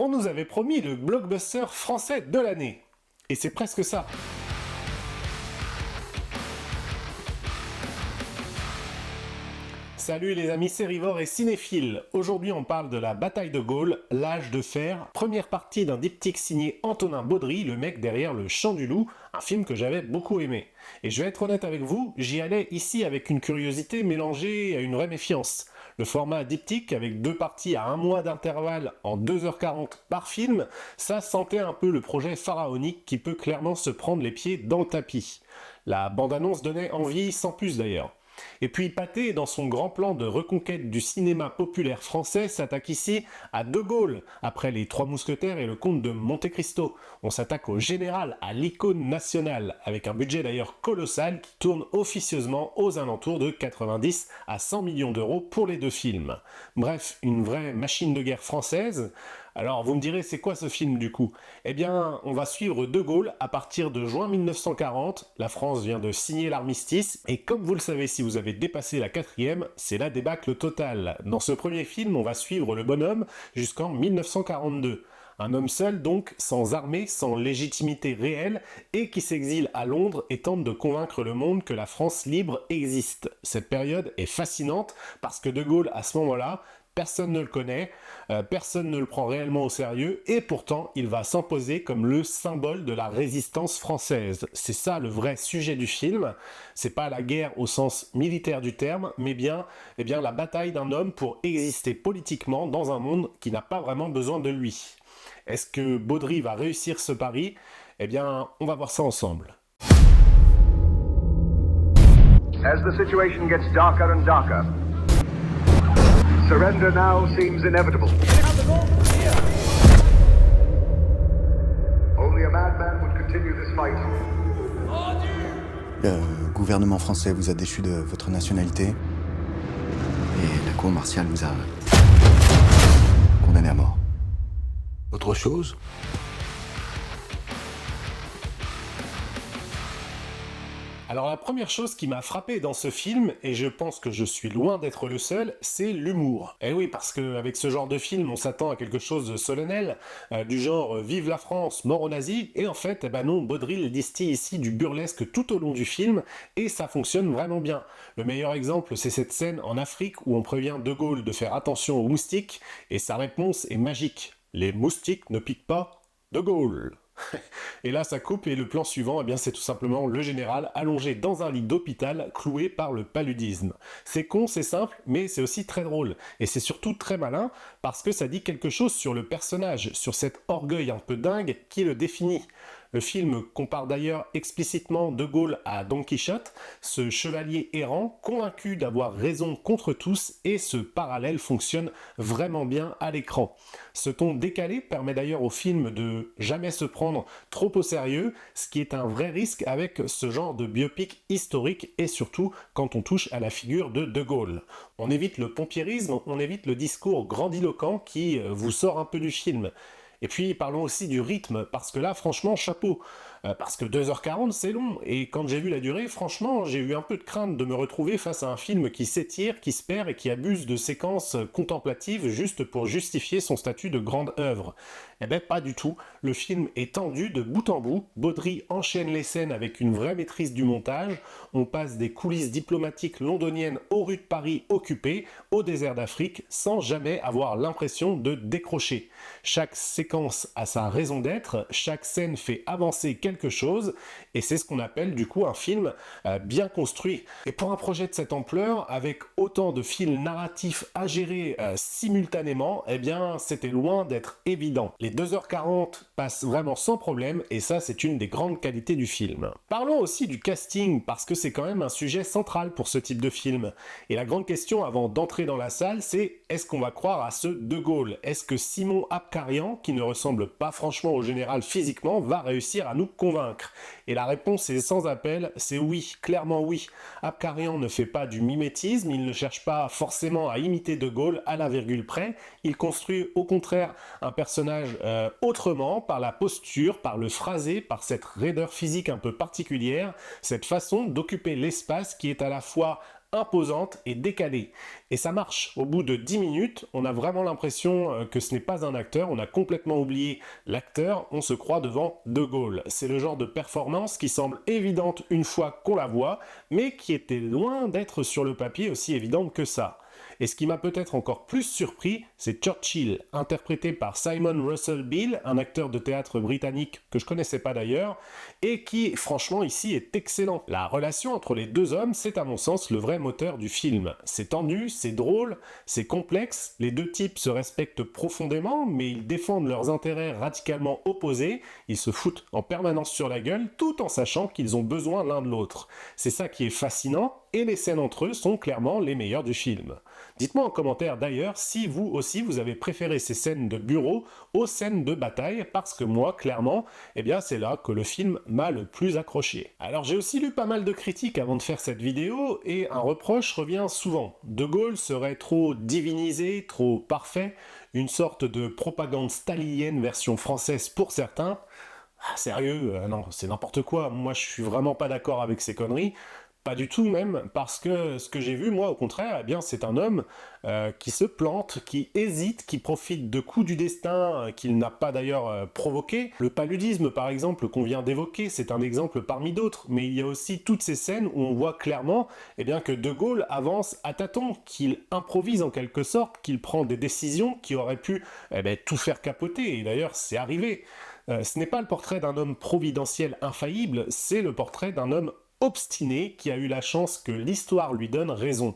On nous avait promis le blockbuster français de l'année. Et c'est presque ça. Salut les amis sérivores et cinéphiles. Aujourd'hui on parle de la bataille de Gaulle, l'âge de fer, première partie d'un diptyque signé Antonin Baudry, le mec derrière Le Chant du Loup, un film que j'avais beaucoup aimé. Et je vais être honnête avec vous, j'y allais ici avec une curiosité mélangée à une vraie méfiance. Le format diptyque avec 2 parties à 1 mois d'intervalle en 2h40 par film, ça sentait un peu le projet pharaonique qui peut clairement se prendre les pieds dans le tapis. La bande-annonce donnait envie sans plus d'ailleurs. Et puis Pathé, dans son grand plan de reconquête du cinéma populaire français, s'attaque ici à De Gaulle, après les Trois Mousquetaires et le Comte de Monte Cristo. On s'attaque au général, à l'icône nationale, avec un budget d'ailleurs colossal qui tourne officieusement aux alentours de 90 à 100 millions d'euros pour les 2 films. Bref, une vraie machine de guerre française. Alors vous me direz, c'est quoi ce film du coup ? Eh bien, on va suivre De Gaulle à partir de juin 1940. La France vient de signer l'armistice, et comme vous le savez si vous avez dépassé la 4e, c'est la débâcle totale. Dans ce premier film, on va suivre le bonhomme jusqu'en 1942. Un homme seul donc, sans armée, sans légitimité réelle, et qui s'exile à Londres et tente de convaincre le monde que la France libre existe. Cette période est fascinante parce que De Gaulle, à ce moment-là, personne ne le connaît, personne ne le prend réellement au sérieux, et pourtant il va s'imposer comme le symbole de la résistance française. C'est ça le vrai sujet du film. C'est pas la guerre au sens militaire du terme, mais bien la bataille d'un homme pour exister politiquement dans un monde qui n'a pas vraiment besoin de lui. Est-ce que Baudry va réussir ce pari ? Eh bien, on va voir ça ensemble. As the situation gets darker and darker, surrender now seems inevitable. Only a madman would continue this fight. Le gouvernement français vous a déchu de votre nationalité et la cour martiale vous a condamné à mort. Autre chose ? Alors la première chose qui m'a frappé dans ce film, et je pense que je suis loin d'être le seul, c'est l'humour. Et oui, parce qu'avec ce genre de film, on s'attend à quelque chose de solennel, du genre « Vive la France, mort aux nazis », et en fait, non, Baudry distille ici du burlesque tout au long du film, et ça fonctionne vraiment bien. Le meilleur exemple, c'est cette scène en Afrique où on prévient De Gaulle de faire attention aux moustiques, et sa réponse est magique. « Les moustiques ne piquent pas De Gaulle ». Et là ça coupe et le plan suivant, c'est tout simplement le général allongé dans un lit d'hôpital cloué par le paludisme. C'est con, c'est simple, mais c'est aussi très drôle. Et c'est surtout très malin parce que ça dit quelque chose sur le personnage, sur cet orgueil un peu dingue qui le définit. Le film compare d'ailleurs explicitement De Gaulle à Don Quichotte, ce chevalier errant convaincu d'avoir raison contre tous, et ce parallèle fonctionne vraiment bien à l'écran. Ce ton décalé permet d'ailleurs au film de jamais se prendre trop au sérieux, ce qui est un vrai risque avec ce genre de biopic historique et surtout quand on touche à la figure de De Gaulle. On évite le pompierisme, on évite le discours grandiloquent qui vous sort un peu du film. Et puis parlons aussi du rythme, parce que là franchement chapeau, parce que 2h40 c'est long, et quand j'ai vu la durée, franchement j'ai eu un peu de crainte de me retrouver face à un film qui s'étire, qui se perd et qui abuse de séquences contemplatives juste pour justifier son statut de grande œuvre. Pas du tout, le film est tendu de bout en bout, Baudry enchaîne les scènes avec une vraie maîtrise du montage, on passe des coulisses diplomatiques londoniennes aux rues de Paris occupées, au désert d'Afrique, sans jamais avoir l'impression de décrocher. Chaque séquence a sa raison d'être, chaque scène fait avancer quelque chose, et c'est ce qu'on appelle du coup un film bien construit. Et pour un projet de cette ampleur, avec autant de fils narratifs à gérer simultanément, c'était loin d'être évident. Les 2h40 passent vraiment sans problème, et ça c'est une des grandes qualités du film. Parlons aussi du casting, parce que c'est quand même un sujet central pour ce type de film. Et la grande question avant d'entrer dans la salle, c'est est-ce qu'on va croire à ce De Gaulle ? Est-ce que Simon Abkarian, qui ne ressemble pas franchement au général physiquement, va réussir à nous convaincre ? Et la réponse est sans appel, c'est oui, clairement oui. Abkarian ne fait pas du mimétisme, il ne cherche pas forcément à imiter De Gaulle à la virgule près, il construit au contraire un personnage autrement, par la posture, par le phrasé, par cette raideur physique un peu particulière, cette façon d'occuper l'espace qui est à la fois imposante et décalée. Et ça marche. Au bout de 10 minutes, on a vraiment l'impression que ce n'est pas un acteur, on a complètement oublié l'acteur, on se croit devant De Gaulle. C'est le genre de performance qui semble évidente une fois qu'on la voit, mais qui était loin d'être sur le papier aussi évidente que ça. Et ce qui m'a peut-être encore plus surpris, c'est Churchill, interprété par Simon Russell Beale, un acteur de théâtre britannique que je connaissais pas d'ailleurs, et qui, franchement, ici est excellent. La relation entre les deux hommes, c'est à mon sens le vrai moteur du film. C'est tendu, c'est drôle, c'est complexe, les deux types se respectent profondément, mais ils défendent leurs intérêts radicalement opposés, ils se foutent en permanence sur la gueule, tout en sachant qu'ils ont besoin l'un de l'autre. C'est ça qui est fascinant, et les scènes entre eux sont clairement les meilleures du film. Dites-moi en commentaire d'ailleurs si vous aussi vous avez préféré ces scènes de bureau aux scènes de bataille, parce que moi, clairement, eh bien c'est là que le film m'a le plus accroché. Alors j'ai aussi lu pas mal de critiques avant de faire cette vidéo, et un reproche revient souvent. De Gaulle serait trop divinisé, trop parfait, une sorte de propagande stalinienne version française pour certains. Ah, sérieux, non, c'est n'importe quoi, moi je suis vraiment pas d'accord avec ces conneries. Pas du tout même, parce que ce que j'ai vu, moi, au contraire, eh bien, c'est un homme qui se plante, qui hésite, qui profite de coups du destin qu'il n'a pas d'ailleurs provoqués. Le paludisme, par exemple, qu'on vient d'évoquer, c'est un exemple parmi d'autres, mais il y a aussi toutes ces scènes où on voit clairement eh bien, que De Gaulle avance à tâtons, qu'il improvise en quelque sorte, qu'il prend des décisions qui auraient pu tout faire capoter, et d'ailleurs, c'est arrivé. Ce n'est pas le portrait d'un homme providentiel infaillible, c'est le portrait d'un homme obstiné qui a eu la chance que l'histoire lui donne raison.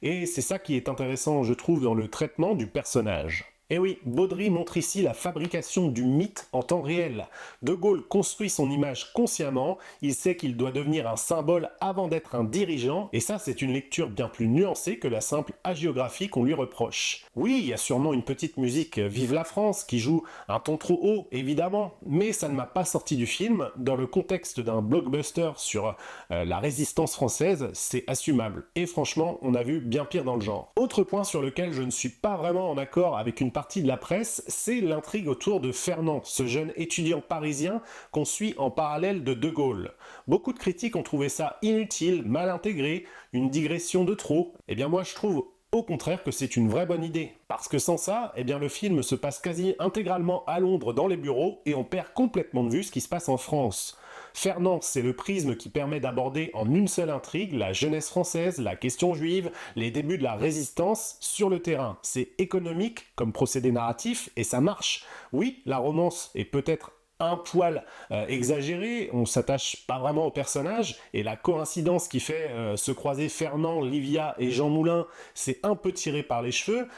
Et c'est ça qui est intéressant, je trouve, dans le traitement du personnage. Et oui, Baudry montre ici la fabrication du mythe en temps réel. De Gaulle construit son image consciemment, il sait qu'il doit devenir un symbole avant d'être un dirigeant, et ça c'est une lecture bien plus nuancée que la simple hagiographie qu'on lui reproche. Oui, il y a sûrement une petite musique Vive la France qui joue un ton trop haut, évidemment, mais ça ne m'a pas sorti du film. Dans le contexte d'un blockbuster sur la résistance française, c'est assumable. Et franchement, on a vu bien pire dans le genre. Autre point sur lequel je ne suis pas vraiment en accord avec une partie de la presse, c'est l'intrigue autour de Fernand, ce jeune étudiant parisien qu'on suit en parallèle de De Gaulle. Beaucoup de critiques ont trouvé ça inutile, mal intégré, une digression de trop. Eh bien moi je trouve au contraire que c'est une vraie bonne idée. Parce que sans ça, eh bien le film se passe quasi intégralement à Londres dans les bureaux et on perd complètement de vue ce qui se passe en France. Fernand, c'est le prisme qui permet d'aborder en une seule intrigue la jeunesse française, la question juive, les débuts de la résistance sur le terrain. C'est économique comme procédé narratif et ça marche. Oui, la romance est peut-être un poil exagéré, on s'attache pas vraiment au personnage, et la coïncidence qui fait se croiser Fernand, Livia et Jean Moulin, c'est un peu tiré par les cheveux,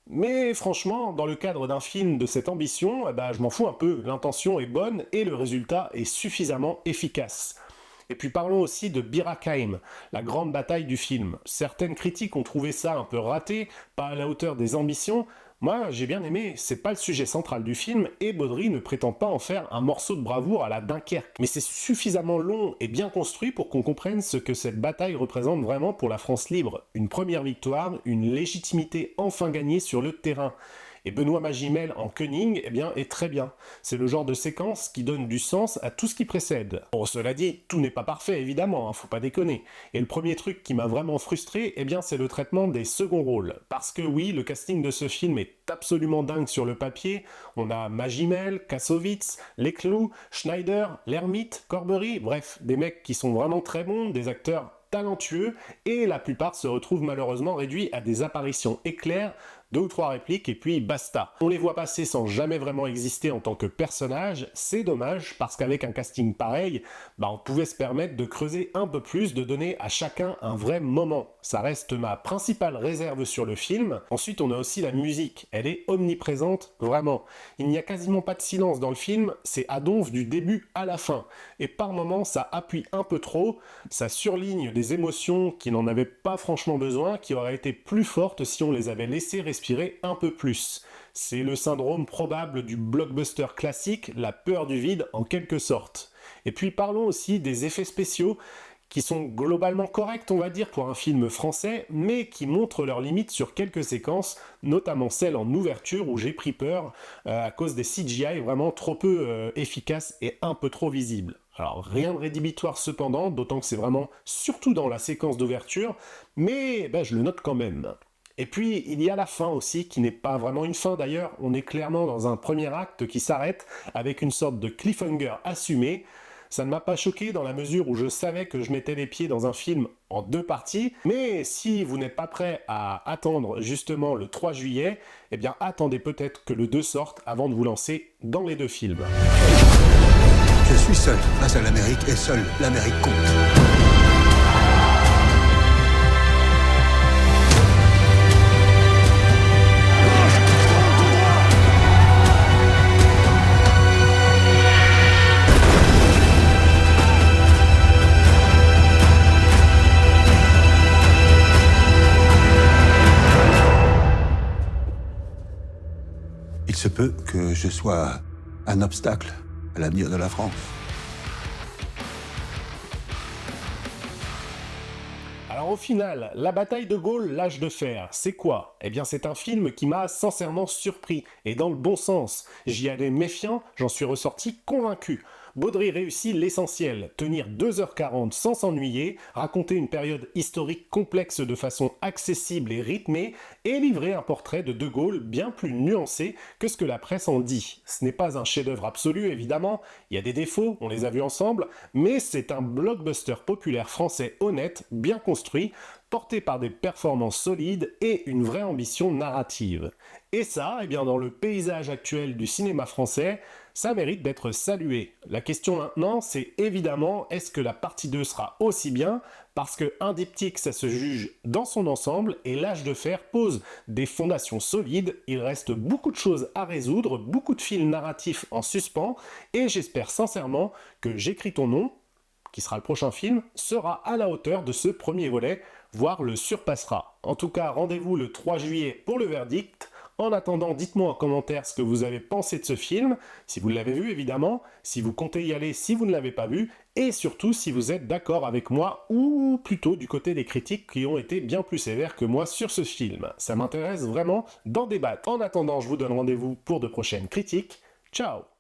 mais franchement, dans le cadre d'un film de cette ambition, je m'en fous un peu, l'intention est bonne et le résultat est suffisamment efficace. Et puis parlons aussi de Bir Hakeim, la grande bataille du film. Certaines critiques ont trouvé ça un peu raté, pas à la hauteur des ambitions. Moi, j'ai bien aimé, c'est pas le sujet central du film, et Baudry ne prétend pas en faire un morceau de bravoure à la Dunkerque. Mais c'est suffisamment long et bien construit pour qu'on comprenne ce que cette bataille représente vraiment pour la France libre. Une première victoire, une légitimité enfin gagnée sur le terrain. Et Benoît Magimel en Koenig, est très bien. C'est le genre de séquence qui donne du sens à tout ce qui précède. Bon, cela dit, tout n'est pas parfait, évidemment, faut pas déconner. Et le premier truc qui m'a vraiment frustré, c'est le traitement des seconds rôles. Parce que oui, le casting de ce film est absolument dingue sur le papier. On a Magimel, Kassovitz, Leclou, Schneider, Lermite, Corbery, bref, des mecs qui sont vraiment très bons, des acteurs talentueux, et la plupart se retrouvent malheureusement réduits à des apparitions éclairs, 2 ou 3 répliques et puis basta. On les voit passer sans jamais vraiment exister en tant que personnages, c'est dommage parce qu'avec un casting pareil, on pouvait se permettre de creuser un peu plus, de donner à chacun un vrai moment. Ça reste ma principale réserve sur le film. Ensuite, on a aussi la musique, elle est omniprésente, vraiment. Il n'y a quasiment pas de silence dans le film, c'est à donf du début à la fin. Et par moments, ça appuie un peu trop, ça surligne des émotions qui n'en avaient pas franchement besoin, qui auraient été plus fortes si on les avait laissées respirer un peu plus. C'est le syndrome probable du blockbuster classique, la peur du vide en quelque sorte. Et puis parlons aussi des effets spéciaux qui sont globalement corrects, on va dire, pour un film français, mais qui montrent leurs limites sur quelques séquences, notamment celle en ouverture où j'ai pris peur à cause des CGI vraiment trop peu efficaces et un peu trop visibles. Alors rien de rédhibitoire cependant, d'autant que c'est vraiment surtout dans la séquence d'ouverture, mais je le note quand même. Et puis, il y a la fin aussi, qui n'est pas vraiment une fin d'ailleurs, on est clairement dans un premier acte qui s'arrête avec une sorte de cliffhanger assumé. Ça ne m'a pas choqué dans la mesure où je savais que je mettais les pieds dans un film en 2 parties, mais si vous n'êtes pas prêt à attendre justement le 3 juillet, eh bien attendez peut-être que le 2 sorte avant de vous lancer dans les 2 films. Je suis seul face à l'Amérique et seul l'Amérique compte. Il se peut que je sois un obstacle à l'avenir de la France. Alors au final, La bataille de Gaulle, l'âge de fer, c'est quoi? Eh bien c'est un film qui m'a sincèrement surpris, et dans le bon sens. J'y allais méfiant, j'en suis ressorti convaincu. Baudry réussit l'essentiel, tenir 2h40 sans s'ennuyer, raconter une période historique complexe de façon accessible et rythmée, et livrer un portrait de De Gaulle bien plus nuancé que ce que la presse en dit. Ce n'est pas un chef-d'œuvre absolu évidemment, il y a des défauts, on les a vus ensemble, mais c'est un blockbuster populaire français honnête, bien construit, porté par des performances solides et une vraie ambition narrative. Et ça, eh bien dans le paysage actuel du cinéma français, ça mérite d'être salué. La question maintenant, c'est évidemment, est-ce que la partie 2 sera aussi bien? Parce que un diptyque, ça se juge dans son ensemble, et l'âge de fer pose des fondations solides, il reste beaucoup de choses à résoudre, beaucoup de fils narratifs en suspens, et j'espère sincèrement que J'écris ton nom, qui sera le prochain film, sera à la hauteur de ce premier volet, voire le surpassera. En tout cas, rendez-vous le 3 juillet pour le verdict. En attendant, dites-moi en commentaire ce que vous avez pensé de ce film, si vous l'avez vu évidemment, si vous comptez y aller si vous ne l'avez pas vu, et surtout si vous êtes d'accord avec moi, ou plutôt du côté des critiques qui ont été bien plus sévères que moi sur ce film. Ça m'intéresse vraiment d'en débattre. En attendant, je vous donne rendez-vous pour de prochaines critiques. Ciao!